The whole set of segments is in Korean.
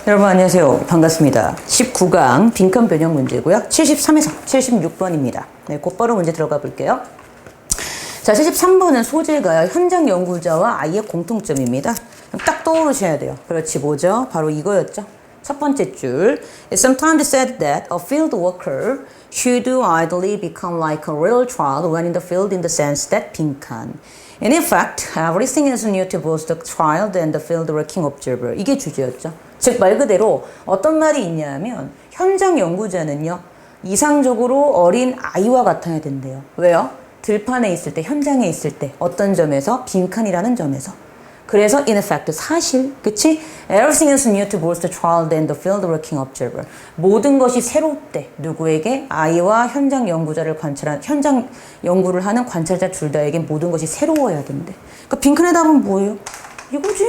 여러분 안녕하세요. 반갑습니다. 19강 빈칸 변형 문제고요. 73에서 76번입니다. 네, 곧바로 문제 들어가 볼게요. 자, 73번은 소재가 현장 연구자와 아이의 공통점입니다. 딱 떠오르셔야 돼요. 그렇지, 뭐죠? 바로 이거였죠. 첫 번째 줄. It's sometimes said that a field worker should ideally become like a real child when in the field in the sense that 빈칸. And in fact, everything is new to both the child and the field working observer. 이게 주제였죠. 즉, 말 그대로 어떤 말이 있냐면 현장 연구자는요, 이상적으로 어린 아이와 같아야 된대요. 왜요? 들판에 있을 때, 현장에 있을 때 어떤 점에서? 빈칸이라는 점에서. 그래서 in effect, 사실, 그치? Everything is new to both the child and the field working observer. 모든 것이 새롭대. 누구에게? 아이와 현장 연구자를 관찰한, 현장 연구를 하는 관찰자 둘 다에게 모든 것이 새로워야 된대. 그러니까 빈칸의 답은 뭐예요? 이거지.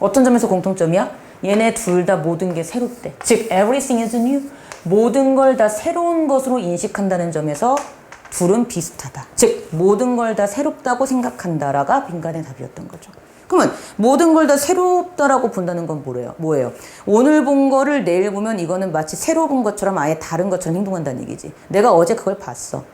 어떤 점에서 공통점이야? 얘네 둘 다 모든 게 새롭대. 즉, everything is new. 모든 걸 다 새로운 것으로 인식한다는 점에서 둘은 비슷하다. 즉, 모든 걸 다 새롭다고 생각한다라가 빈칸의 답이었던 거죠. 그러면 모든 걸 다 새롭다라고 본다는 건 뭐예요? 오늘 본 거를 내일 보면 이거는 마치 새로 본 것처럼 아예 다른 것처럼 행동한다는 얘기지. 내가 어제 그걸 봤어.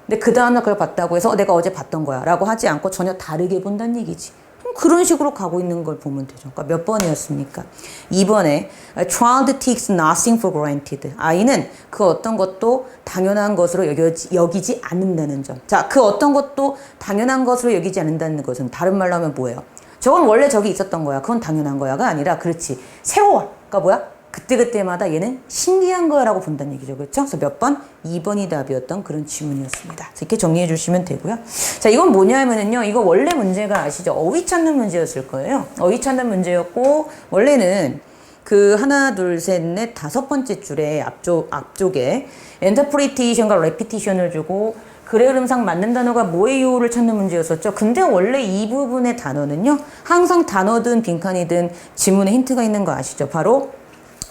근데 그 다음날 그걸 봤다고 해서 내가 어제 봤던 거야 라고 하지 않고 전혀 다르게 본다는 얘기지. 그런 식으로 가고 있는 걸 보면 되죠. 그러니까 몇 번이었습니까? 2번에 A child takes nothing for granted. 아이는 그 어떤 것도 당연한 것으로 여기지 않는다는 점. 자, 그 어떤 것도 당연한 것으로 여기지 않는다는 것은 다른 말로 하면 뭐예요? 저건 원래 저기 있었던 거야. 그건 당연한 거야가 아니라 그렇지. 새로워. 그러니까 뭐야? 그때그때마다 얘는 신기한 거야라고 본다는 얘기죠. 그렇죠? 그래서 몇 번? 2번이 답이었던 그런 지문이었습니다. 그래서 이렇게 정리해 주시면 되고요. 자, 이건 뭐냐면은요. 이거 원래 문제가 아시죠? 어휘 찾는 문제였을 거예요. 어휘 찾는 문제였고, 원래는 그 하나, 둘, 셋, 넷, 다섯 번째 줄에 앞쪽에 interpretation과 repetition을 주고 글의 흐름상 맞는 단어가 뭐예요를 찾는 문제였었죠. 근데 원래 이 부분의 단어는요. 항상 단어든 빈칸이든 지문에 힌트가 있는 거 아시죠? 바로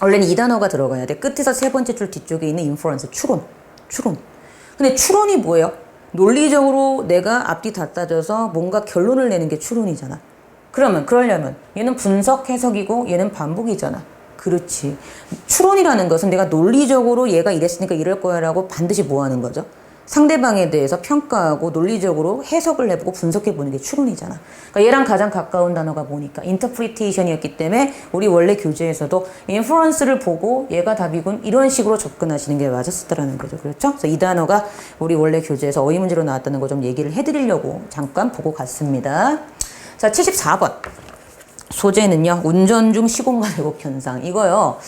원래는 이 단어가 들어가야 돼. 끝에서 세 번째 줄 뒤쪽에 있는 inference, 추론. 근데 추론이 뭐예요? 논리적으로 내가 앞뒤 다 따져서 뭔가 결론을 내는 게 추론이잖아. 그러려면 얘는 분석, 해석이고 얘는 반복이잖아. 그렇지. 추론이라는 것은 내가 논리적으로 얘가 이랬으니까 이럴 거야 라고 반드시 뭐 하는 거죠? 상대방에 대해서 평가하고 논리적으로 해석을 해보고 분석해보는 게 추론이잖아. 그러니까 얘랑 가장 가까운 단어가 뭐니까 interpretation이었기 때문에 우리 원래 교재에서도 inference를 보고 얘가 답이군 이런 식으로 접근하시는 게 맞았었다라는 거죠. 그렇죠? 그래서 이 단어가 우리 원래 교재에서 어휘 문제로 나왔다는 거 좀 얘기를 해드리려고 잠깐 보고 갔습니다. 자, 74번. 소재는요. 운전 중 시공간 왜곡 현상. 이거요.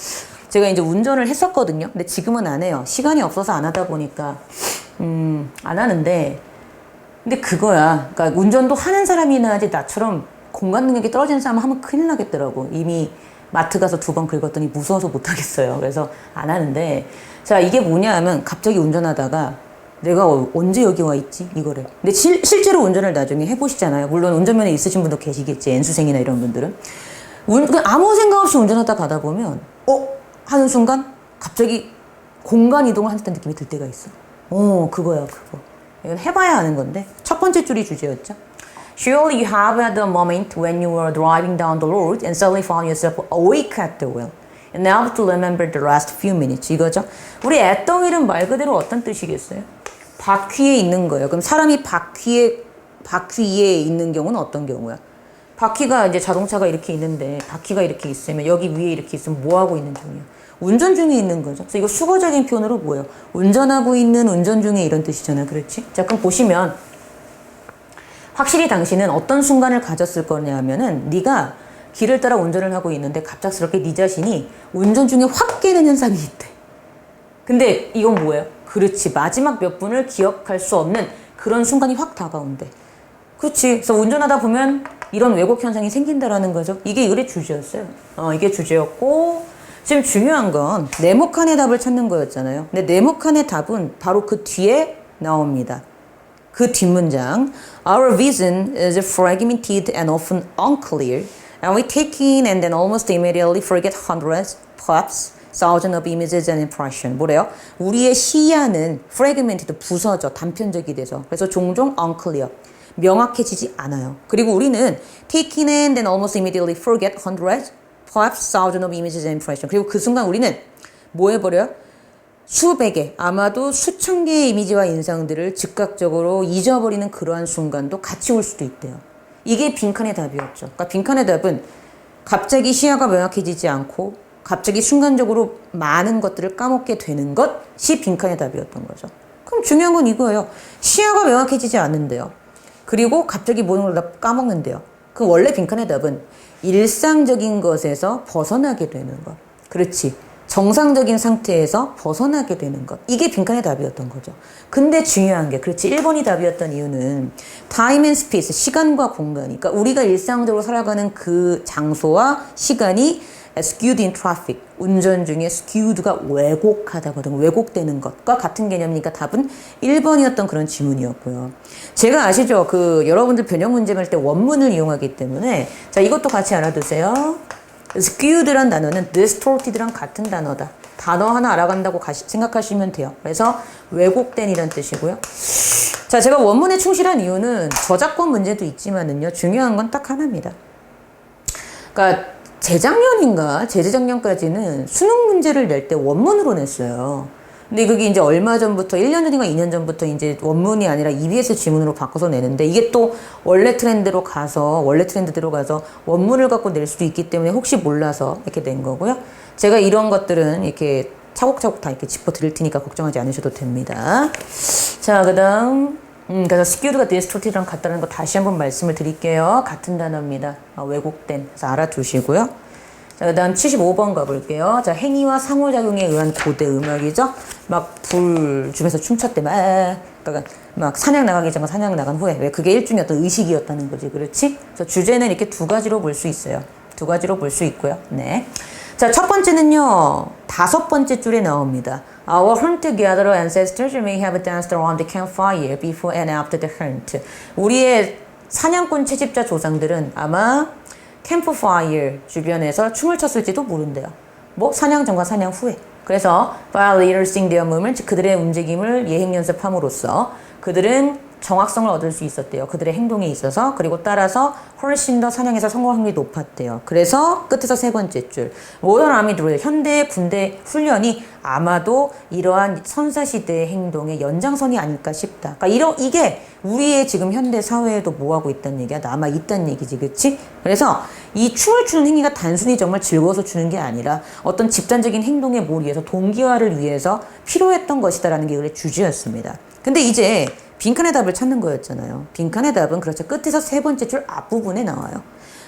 제가 이제 운전을 했었거든요. 근데 지금은 안 해요. 시간이 없어서 안 하다 보니까 안 하는데, 근데 그거야. 그러니까 운전도 하는 사람이나 하지 나처럼 공간 능력이 떨어지는 사람 하면 큰일 나겠더라고. 이미 마트 가서 2번 긁었더니 무서워서 못 하겠어요. 그래서 안 하는데, 자, 이게 뭐냐 하면 갑자기 운전하다가 내가 언제 여기 와 있지? 이거를. 근데 실제로 운전을 나중에 해보시잖아요. 물론 운전면허 있으신 분도 계시겠지. N수생이나 이런 분들은. 아무 생각 없이 운전하다 가다 보면 하는 순간 갑자기 공간 이동을 하는 듯한 느낌이 들 때가 있어. 그거야, 그거. 이건 해봐야 하는 건데. 첫 번째 줄이 주제였죠. Surely you have had a moment when you were driving down the road and suddenly found yourself awake at the wheel. And now to remember the last few minutes. 이거죠. 우리 애덩이는 말 그대로 어떤 뜻이겠어요? 바퀴에 있는 거예요. 그럼 사람이 바퀴에 있는 경우는 어떤 경우야? 바퀴가 이제 자동차가 이렇게 있는데 바퀴가 이렇게 있으면 여기 위에 이렇게 있으면 뭐 하고 있는 중이야? 운전 중에 있는 거죠. 그래서 이거 수거적인 표현으로 뭐예요? 운전하고 있는 운전 중에 이런 뜻이잖아요. 그렇지? 자, 그럼 보시면 확실히 당신은 어떤 순간을 가졌을 거냐면은 네가 길을 따라 운전을 하고 있는데 갑작스럽게 네 자신이 운전 중에 확 깨는 현상이 있대. 근데 이건 뭐예요? 그렇지. 마지막 몇 분을 기억할 수 없는 그런 순간이 확 다가온대. 그렇지. 그래서 운전하다 보면 이런 왜곡 현상이 생긴다라는 거죠. 이게 이글의 주제였어요. 이게 주제였고, 지금 중요한 건 네모칸의 답을 찾는 거였잖아요. 근데 네모칸의 답은 바로 그 뒤에 나옵니다. 그 뒷문장. Our vision is fragmented and often unclear, and we take in and then almost immediately forget hundreds, perhaps thousands of images and impressions. 뭐래요? 우리의 시야는 fragmented, 부서져, 단편적이 돼서. 그래서 종종 unclear. 명확해지지 않아요. 그리고 우리는 take in and then almost immediately forget hundreds, perhaps thousands of images and impressions. 그리고 그 순간 우리는 뭐 해버려요? 수백의, 아마도 수천 개의 이미지와 인상들을 즉각적으로 잊어버리는 그러한 순간도 같이 올 수도 있대요. 이게 빈칸의 답이었죠. 그러니까 빈칸의 답은 갑자기 시야가 명확해지지 않고 갑자기 순간적으로 많은 것들을 까먹게 되는 것이 빈칸의 답이었던 거죠. 그럼 중요한 건 이거예요. 시야가 명확해지지 않는데요. 그리고 갑자기 모든 걸 다 까먹는데요. 그 원래 빈칸의 답은 일상적인 것에서 벗어나게 되는 것. 그렇지. 정상적인 상태에서 벗어나게 되는 것. 이게 빈칸의 답이었던 거죠. 근데 중요한 게, 그렇지. 1번이 답이었던 이유는 time and space, 시간과 공간이. 그러니까 우리가 일상적으로 살아가는 그 장소와 시간이 skewed in traffic, 운전 중에 skewed가 왜곡하다거든, 왜곡되는 것과 같은 개념이니까 답은 1번이었던 그런 지문이었고요. 제가 아시죠? 여러분들 변형 문제 할 때 원문을 이용하기 때문에, 자, 이것도 같이 알아두세요. skewed란 단어는 distorted랑 같은 단어다. 단어 하나 알아간다고 생각하시면 돼요. 그래서 왜곡된이란 뜻이고요. 자, 제가 원문에 충실한 이유는 저작권 문제도 있지만은요, 중요한 건 딱 하나입니다. 그러니까 재작년인가 재재작년까지는 수능 문제를 낼 때 원문으로 냈어요. 근데 그게 이제 얼마 전부터 1년 전인가 2년 전부터 이제 원문이 아니라 EBS 지문으로 바꿔서 내는데, 이게 또 원래 트렌드대로 가서 원문을 갖고 낼 수도 있기 때문에 혹시 몰라서 이렇게 낸 거고요. 제가 이런 것들은 이렇게 차곡차곡 다 이렇게 짚어 드릴 테니까 걱정하지 않으셔도 됩니다. 자, 그다음 그래서 skewed가 distorted랑 같다는 거 다시 한번 말씀을 드릴게요. 같은 단어입니다. 왜곡된. 그래서 알아두시고요. 자, 그 다음 75번 가볼게요. 자, 행위와 상호작용에 의한 고대 음악이죠. 막 불 주변에서 춤췄대. 막 사냥 나가기 전과 사냥 나간 후에. 왜? 그게 일종의 어떤 의식이었다는 거지. 그렇지? 그래서 주제는 이렇게 두 가지로 볼 수 있어요. 두 가지로 볼 수 있고요. 네. 자, 첫 번째는요, 5번째 줄에 나옵니다. Our hunter-gatherer ancestors may have danced around the campfire before and after the hunt. 우리의 사냥꾼 채집자 조상들은 아마 캠프파이어 주변에서 춤을 췄을지도 모른대요. 뭐 사냥 전과 사냥 후에. 그래서 while rehearsing their movement, 그들의 움직임을 예행 연습함으로써 그들은 정확성을 얻을 수 있었대요. 그들의 행동에 있어서. 그리고 따라서 훨씬 더 사냥에서 성공 확률이 높았대요. 그래서 끝에서 세 번째 줄, 모던 아미 드릴, 현대 군대 훈련이 아마도 이러한 선사시대의 행동의 연장선이 아닐까 싶다. 그러니까 이게 우리의 지금 현대 사회에도 뭐하고 있다는 얘기야? 남아 있다는 얘기지, 그치? 그래서 이 춤을 추는 행위가 단순히 정말 즐거워서 추는 게 아니라 어떤 집단적인 행동에 몰입해서 동기화를 위해서 필요했던 것이다라는 게 원래 주제였습니다. 근데 이제 빈칸의 답을 찾는 거였잖아요. 빈칸의 답은 그렇죠. 끝에서 세 번째 줄 앞부분에 나와요.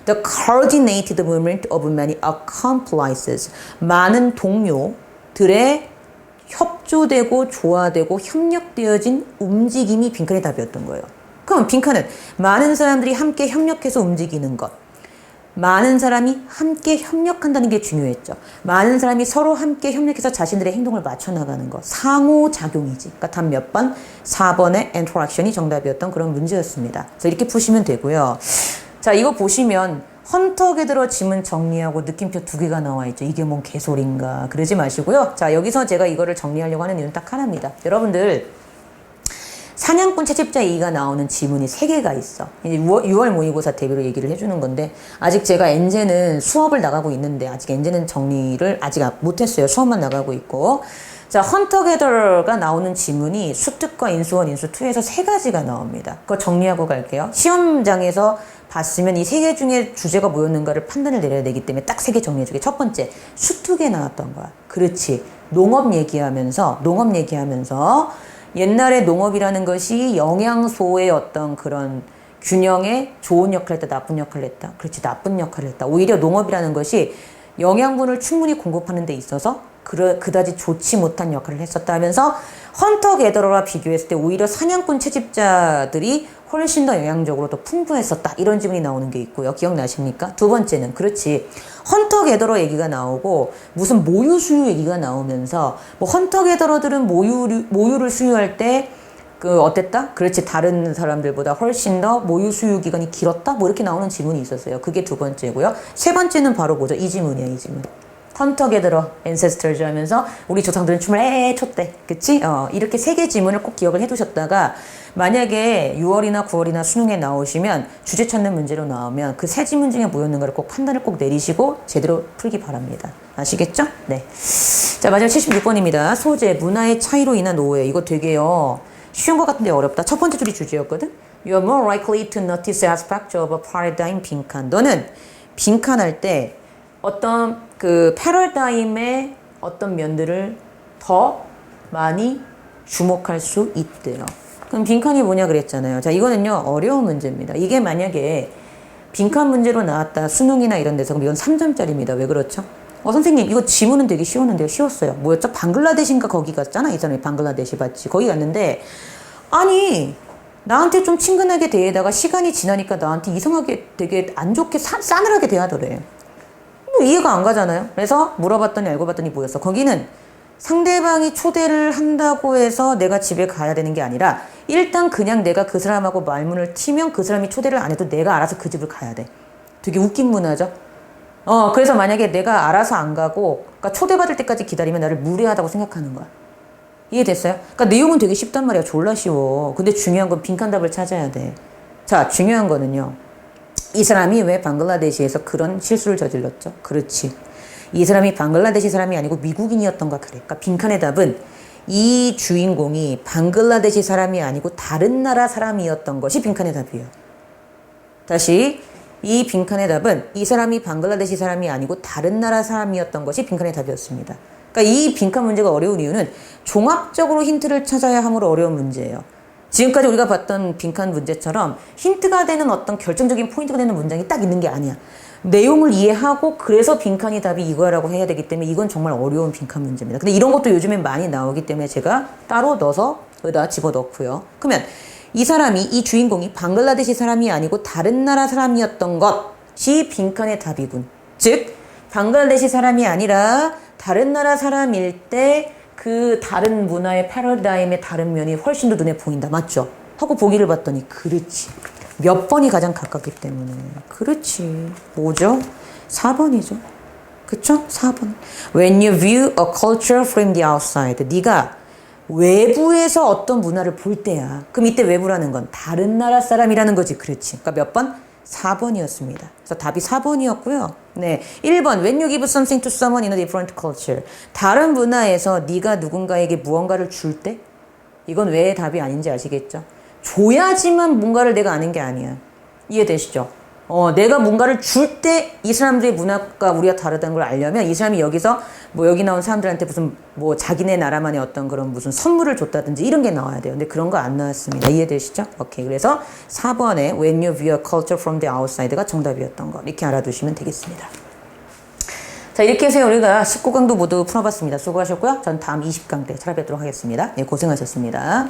The coordinated movement of many accomplices. 많은 동료들의 협조되고 조화되고 협력되어진 움직임이 빈칸의 답이었던 거예요. 그럼 빈칸은 많은 사람들이 함께 협력해서 움직이는 것. 많은 사람이 함께 협력한다는 게 중요했죠. 많은 사람이 서로 함께 협력해서 자신들의 행동을 맞춰나가는 것. 상호작용이지. 그러니까 답 몇 번? 4번의 interaction이 정답이었던 그런 문제였습니다. 그래서 이렇게 푸시면 되고요. 자, 이거 보시면 헌터게더러 지문 정리하고 느낌표 2개가 나와 있죠. 이게 뭔 개소리인가. 그러지 마시고요. 자, 여기서 제가 이거를 정리하려고 하는 이유는 딱 하나입니다. 여러분들, 사냥꾼 채집자 2가 나오는 지문이 3개가 있어. 이제 6월 모의고사 대비로 얘기를 해주는 건데, 아직 제가 엔제는 수업을 나가고 있는데, 아직 엔제는 정리를 아직 못했어요. 수업만 나가고 있고. 자, 헌터게더가 나오는 지문이 수특과 인수1, 인수2에서 3가지가 나옵니다. 그거 정리하고 갈게요. 시험장에서 봤으면 이 3개 중에 주제가 뭐였는가를 판단을 내려야 되기 때문에 딱 3개 정리해주게. 첫 번째, 수특에 나왔던 거야. 그렇지. 농업 얘기하면서 옛날에 농업이라는 것이 영양소의 어떤 그런 균형에 좋은 역할을 했다, 나쁜 역할을 했다. 그렇지, 나쁜 역할을 했다. 오히려 농업이라는 것이 영양분을 충분히 공급하는 데 있어서 그다지 좋지 못한 역할을 했었다 하면서 헌터게더러와 비교했을 때 오히려 사냥꾼 채집자들이 훨씬 더 영양적으로 더 풍부했었다. 이런 지문이 나오는 게 있고요. 기억나십니까? 두 번째는 그렇지. 헌터게더러 얘기가 나오고 무슨 모유 수유 얘기가 나오면서 뭐 헌터게더러들은 모유를 수유할 때 어땠다? 그렇지. 다른 사람들보다 훨씬 더 모유 수유 기간이 길었다? 뭐 이렇게 나오는 지문이 있었어요. 그게 두 번째고요. 세 번째는 바로 뭐죠? 이 지문이야, 이 지문. 턴턱에 들어 ancestors 하면서 우리 조상들은 춤을 췄대. 그치? 이렇게 세 개 지문을 꼭 기억을 해두셨다가 만약에 6월이나 9월이나 수능에 나오시면 주제 찾는 문제로 나오면 그 세 지문 중에 뭐였는가를 꼭 판단을 꼭 내리시고 제대로 풀기 바랍니다. 아시겠죠? 네. 자, 마지막 76번입니다. 소재, 문화의 차이로 인한 오해. 이거 되게요. 쉬운 것 같은데 어렵다. 첫 번째 줄이 주제였거든? You are more likely to notice aspects of a paradigm 빈칸. 너는 빈칸할 때 어떤 그 패러다임의 어떤 면들을 더 많이 주목할 수 있대요. 그럼 빈칸이 뭐냐 그랬잖아요. 자, 이거는요, 어려운 문제입니다. 이게 만약에 빈칸 문제로 나왔다, 수능이나 이런 데서, 그럼 이건 3점짜리입니다. 왜 그렇죠? 선생님, 이거 지문은 되게 쉬웠는데요. 쉬웠어요. 뭐였죠? 방글라데시인가 거기 갔잖아. 이 사람이 방글라데시 봤지. 거기 갔는데, 아니, 나한테 좀 친근하게 대해다가 시간이 지나니까 나한테 이상하게 되게 안 좋게 싸늘하게 대하더래. 뭐 이해가 안 가잖아요. 그래서 물어봤더니 알고 봤더니 뭐였어? 거기는 상대방이 초대를 한다고 해서 내가 집에 가야 되는 게 아니라 일단 그냥 내가 그 사람하고 말문을 트면 그 사람이 초대를 안 해도 내가 알아서 그 집을 가야 돼. 되게 웃긴 문화죠. 그래서 만약에 내가 알아서 안 가고, 그러니까 초대받을 때까지 기다리면 나를 무례하다고 생각하는 거야. 이해됐어요? 그러니까 내용은 되게 쉽단 말이야. 졸라 쉬워. 근데 중요한 건 빈칸답을 찾아야 돼. 자, 중요한 거는요. 이 사람이 왜 방글라데시에서 그런 실수를 저질렀죠? 그렇지. 이 사람이 방글라데시 사람이 아니고 미국인이었던가 그래. 그러니까 빈칸의 답은 이 주인공이 방글라데시 사람이 아니고 다른 나라 사람이었던 것이 빈칸의 답이에요. 다시. 이 빈칸의 답은 이 사람이 방글라데시 사람이 아니고 다른 나라 사람이었던 것이 빈칸의 답이었습니다. 그러니까 이 빈칸 문제가 어려운 이유는 종합적으로 힌트를 찾아야 함으로 어려운 문제예요. 지금까지 우리가 봤던 빈칸 문제처럼 힌트가 되는 어떤 결정적인 포인트가 되는 문장이 딱 있는 게 아니야. 내용을 이해하고 그래서 빈칸이 답이 이거라고 해야 되기 때문에 이건 정말 어려운 빈칸 문제입니다. 근데 이런 것도 요즘엔 많이 나오기 때문에 제가 따로 넣어서 여기다 집어넣고요. 그러면 이 사람이, 이 주인공이 방글라데시 사람이 아니고 다른 나라 사람이었던 것이 빈칸의 답이군. 즉, 방글라데시 사람이 아니라 다른 나라 사람일 때 그 다른 문화의 패러다임의 다른 면이 훨씬 더 눈에 보인다. 맞죠? 하고 보기를 봤더니 그렇지. 몇 번이 가장 가깝기 때문에. 그렇지. 뭐죠? 4번이죠. 그쵸? 4번. When you view a culture from the outside. 네가 외부에서 어떤 문화를 볼 때야. 그럼 이때 외부라는 건 다른 나라 사람이라는 거지. 그렇지. 그러니까 몇 번? 4번이었습니다. 그래서 답이 4번이었고요. 네, 1번. When you give something to someone in a different culture. 다른 문화에서 네가 누군가에게 무언가를 줄 때? 이건 왜 답이 아닌지 아시겠죠? 줘야지만 뭔가를 내가 아는 게 아니야. 이해되시죠? 내가 뭔가를 줄 때 이 사람들의 문화가 우리가 다르다는 걸 알려면 이 사람이 여기서 뭐 여기 나온 사람들한테 무슨 뭐 자기네 나라만의 어떤 그런 무슨 선물을 줬다든지 이런 게 나와야 돼요. 근데 그런 거 안 나왔습니다. 이해되시죠? 오케이. 그래서 4번에 When you view a culture from the outside가 정답이었던 거. 이렇게 알아두시면 되겠습니다. 자, 이렇게 해서 우리가 19강도 모두 풀어봤습니다. 수고하셨고요. 전 다음 20강 때 찾아뵙도록 하겠습니다. 네, 고생하셨습니다.